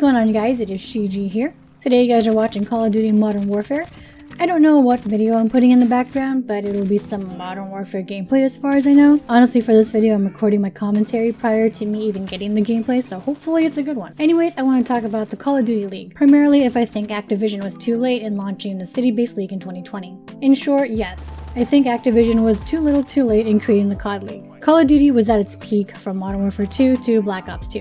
going on, you guys? It is Shiji here. Today you guys are watching Call of Duty Modern Warfare. I don't know what video I'm putting in the background, but it'll be some Modern Warfare gameplay as far as I know. Honestly, for this video I'm recording my commentary prior to me even getting the gameplay, so hopefully it's a good one. Anyways, I want to talk about the Call of Duty League, primarily if I think Activision was too late in launching the city-based league in 2020. In short, yes. I think Activision was too little too late in creating the COD League. Call of Duty was at its peak from Modern Warfare 2 to Black Ops 2,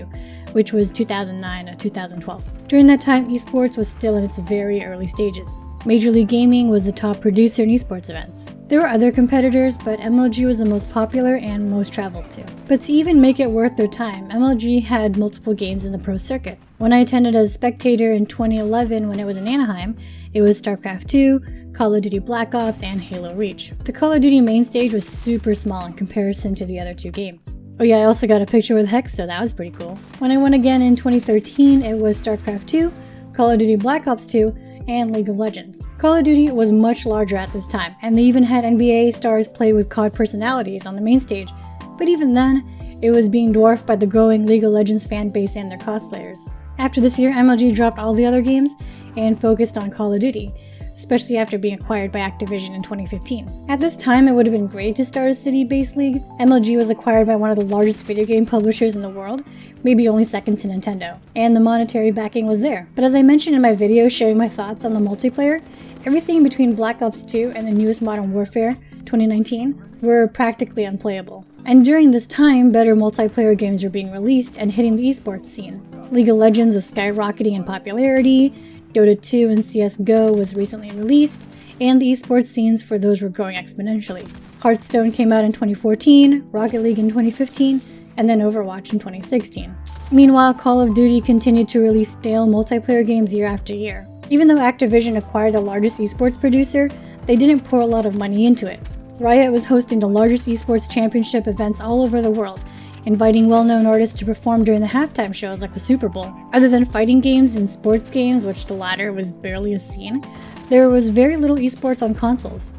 which was 2009 to 2012. During that time, esports was still in its very early stages. Major League Gaming was the top producer in esports events. There were other competitors, but MLG was the most popular and most traveled to. But to even make it worth their time, MLG had multiple games in the pro circuit. When I attended as a spectator in 2011 when it was in Anaheim, it was StarCraft 2, Call of Duty Black Ops, and Halo Reach. The Call of Duty main stage was super small in comparison to the other two games. Oh yeah, I also got a picture with Hex, so that was pretty cool. When I went again in 2013, it was StarCraft 2, Call of Duty Black Ops 2, and League of Legends. Call of Duty was much larger at this time, and they even had NBA stars play with COD personalities on the main stage, but even then, it was being dwarfed by the growing League of Legends fan base and their cosplayers. After this year, MLG dropped all the other games and focused on Call of Duty, especially after being acquired by Activision in 2015. At this time, it would have been great to start a city-based league. MLG was acquired by one of the largest video game publishers in the world, maybe only second to Nintendo, and the monetary backing was there. But as I mentioned in my video sharing my thoughts on the multiplayer, everything between Black Ops 2 and the newest Modern Warfare, 2019, were practically unplayable. And during this time, better multiplayer games were being released and hitting the esports scene. League of Legends was skyrocketing in popularity, Dota 2 and CSGO was recently released, and the esports scenes for those were growing exponentially. Hearthstone came out in 2014, Rocket League in 2015, and then Overwatch in 2016. Meanwhile, Call of Duty continued to release stale multiplayer games year after year. Even though Activision acquired the largest esports producer, they didn't pour a lot of money into it. Riot was hosting the largest esports championship events all over the world, inviting well-known artists to perform during the halftime shows like the Super Bowl. Other than fighting games and sports games, which the latter was barely a scene, there was very little esports on consoles.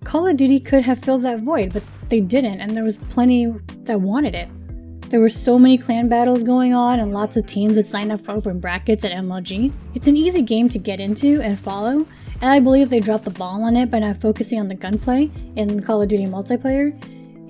Call of Duty could have filled that void, but they didn't, and there was plenty that wanted it. There were so many clan battles going on and lots of teams that signed up for open brackets at MLG. It's an easy game to get into and follow, and I believe they dropped the ball on it by not focusing on the gunplay in Call of Duty multiplayer,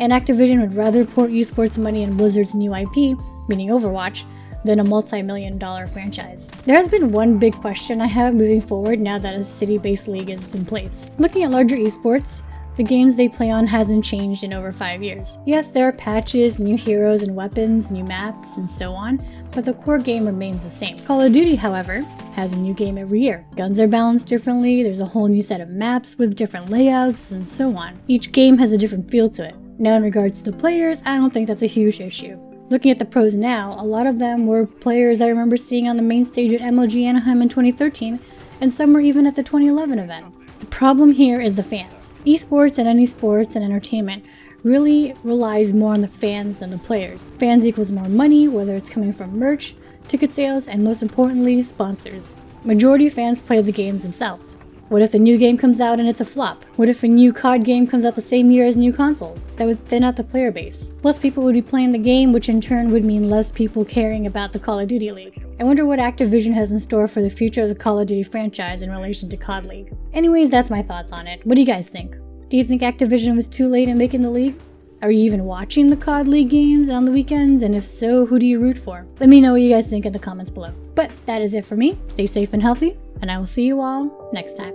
and Activision would rather pour esports money in Blizzard's new IP, meaning Overwatch, than a multi-million-dollar franchise. There has been one big question I have moving forward now that a city-based league is in place. Looking at larger esports, the games they play on hasn't changed in over 5 years. Yes, there are patches, new heroes and weapons, new maps, and so on, but the core game remains the same. Call of Duty, however, has a new game every year. Guns are balanced differently, there's a whole new set of maps with different layouts, and so on. Each game has a different feel to it. Now in regards to the players, I don't think that's a huge issue. Looking at the pros now, a lot of them were players I remember seeing on the main stage at MLG Anaheim in 2013, and some were even at the 2011 event. The problem here is the fans. Esports and any sports and entertainment really relies more on the fans than the players. Fans equals more money, whether it's coming from merch, ticket sales, and most importantly, sponsors. Majority of fans play the games themselves. What if the new game comes out and it's a flop? What if a new COD game comes out the same year as new consoles? That would thin out the player base. Less people would be playing the game, which in turn would mean less people caring about the Call of Duty League. I wonder what Activision has in store for the future of the Call of Duty franchise in relation to COD League. Anyways, that's my thoughts on it. What do you guys think? Do you think Activision was too late in making the league? Are you even watching the COD League games on the weekends? And if so, who do you root for? Let me know what you guys think in the comments below. But that is it for me. Stay safe and healthy, and I will see you all next time.